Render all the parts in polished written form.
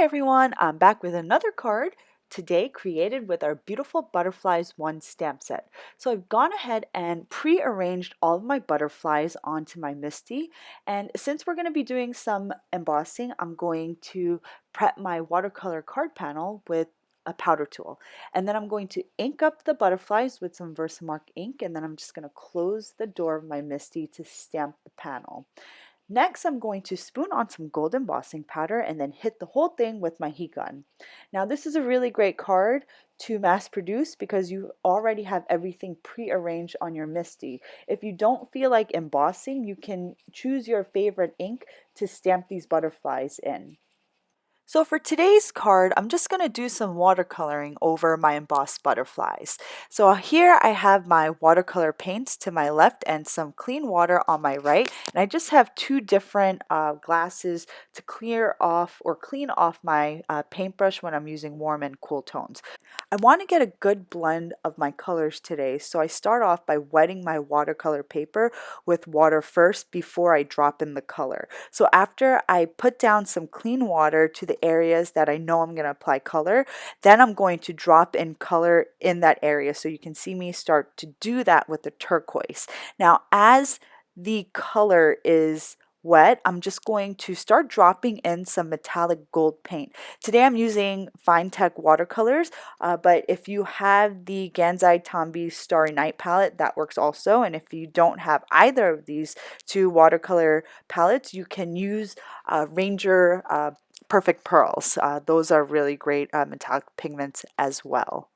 everyone, I'm back with another card today created with our beautiful Butterflies 1 stamp set. So I've gone ahead and pre-arranged all of my butterflies onto my MISTI, and since we're going to be doing some embossing, I'm going to prep my watercolor card panel with a powder tool, and then I'm going to ink up the butterflies with some Versamark ink, and then I'm just going to close the door of my MISTI to stamp the panel. Next, I'm going to spoon on some gold embossing powder and then hit the whole thing with my heat gun. Now, this is a really great card to mass produce because you already have everything pre-arranged on your MISTI. If you don't feel like embossing, you can choose your favorite ink to stamp these butterflies in. So for today's card, I'm just going to do some watercoloring over my embossed butterflies. So here I have my watercolor paints to my left and some clean water on my right. And I just have two different glasses to clear off or clean off my paintbrush when I'm using warm and cool tones. I want to get a good blend of my colors today, so I start off by wetting my watercolor paper with water first before I drop in the color. So after I put down some clean water to the areas that I know I'm going to apply color, then I'm going to drop in color in that area. So you can see me start to do that with the turquoise. Now, as the color is wet, I'm just going to start dropping in some metallic gold paint. Today I'm using Finetech watercolors, but if you have the Gansai Tombi Starry Night palette, that works also. And if you don't have either of these two watercolor palettes, you can use Ranger Perfect Pearls. Those are really great metallic pigments as well.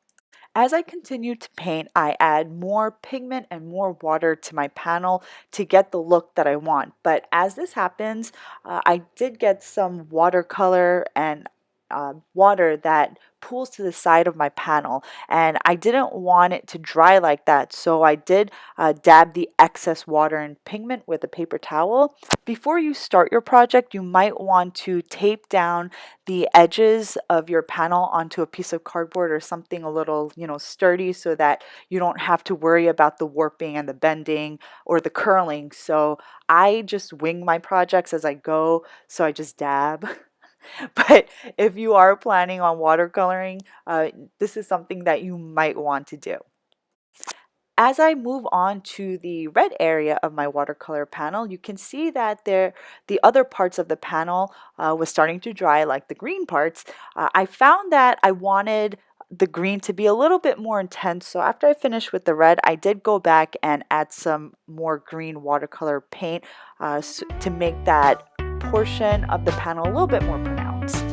As I continue to paint, I add more pigment and more water to my panel to get the look that I want. But as this happens, I did get some watercolor and water that pools to the side of my panel, and I didn't want it to dry like that, so I did dab the excess water and pigment with a paper towel. Before you start your project, you might want to tape down the edges of your panel onto a piece of cardboard or something a little, sturdy, so that you don't have to worry about the warping and the bending or the curling. So I just wing my projects as I go, so I just dab. But if you are planning on watercoloring, this is something that you might want to do. As I move on to the red area of my watercolor panel, you can see that the other parts of the panel was starting to dry, like the green parts. I found that I wanted the green to be a little bit more intense, so after I finished with the red, I did go back and add some more green watercolor paint to make that portion of the panel a little bit more pronounced.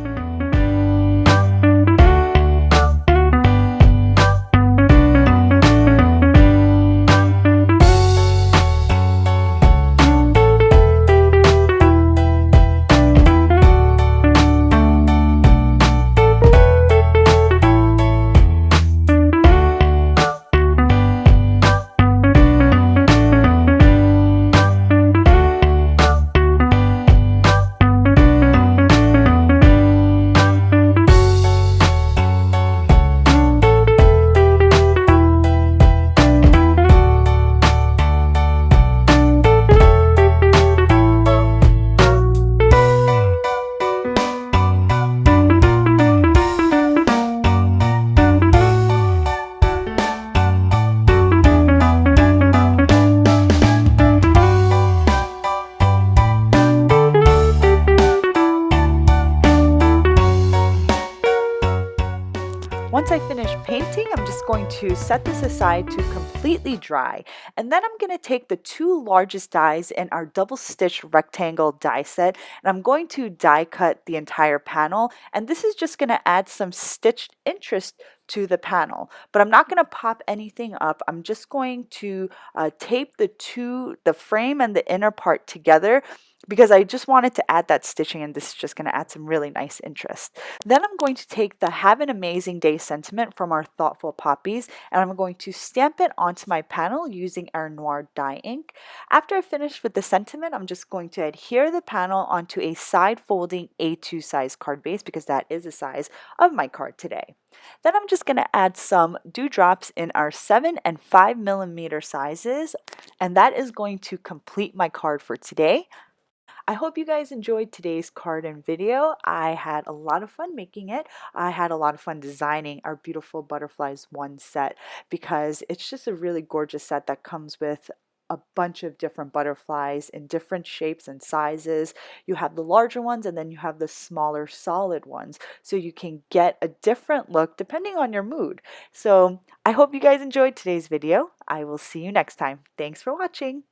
Once I finish painting, I'm just going to set this aside to completely dry. And then I'm going to take the two largest dies in our double stitch rectangle die set, and I'm going to die cut the entire panel. And this is just going to add some stitched interest to the panel, but I'm not going to pop anything up. I'm just going to tape the frame and the inner part together, because I just wanted to add that stitching, and this is just going to add some really nice interest. Then I'm going to take the Have an Amazing Day sentiment from our Thoughtful Poppies, and I'm going to stamp it onto my panel using our Noir Dye Ink. After I finish with the sentiment, I'm just going to adhere the panel onto a side folding A2 size card base, because that is the size of my card today. Then I'm just going to add some dewdrops in our 7 and 5mm sizes, and that is going to complete my card for today. I hope you guys enjoyed today's card and video. I had a lot of fun making it. I had a lot of fun designing our beautiful Butterflies 1 set because it's just a really gorgeous set that comes with a bunch of different butterflies in different shapes and sizes. You have the larger ones and then you have the smaller solid ones, so you can get a different look depending on your mood. So I hope you guys enjoyed today's video. I will see you next time. Thanks for watching.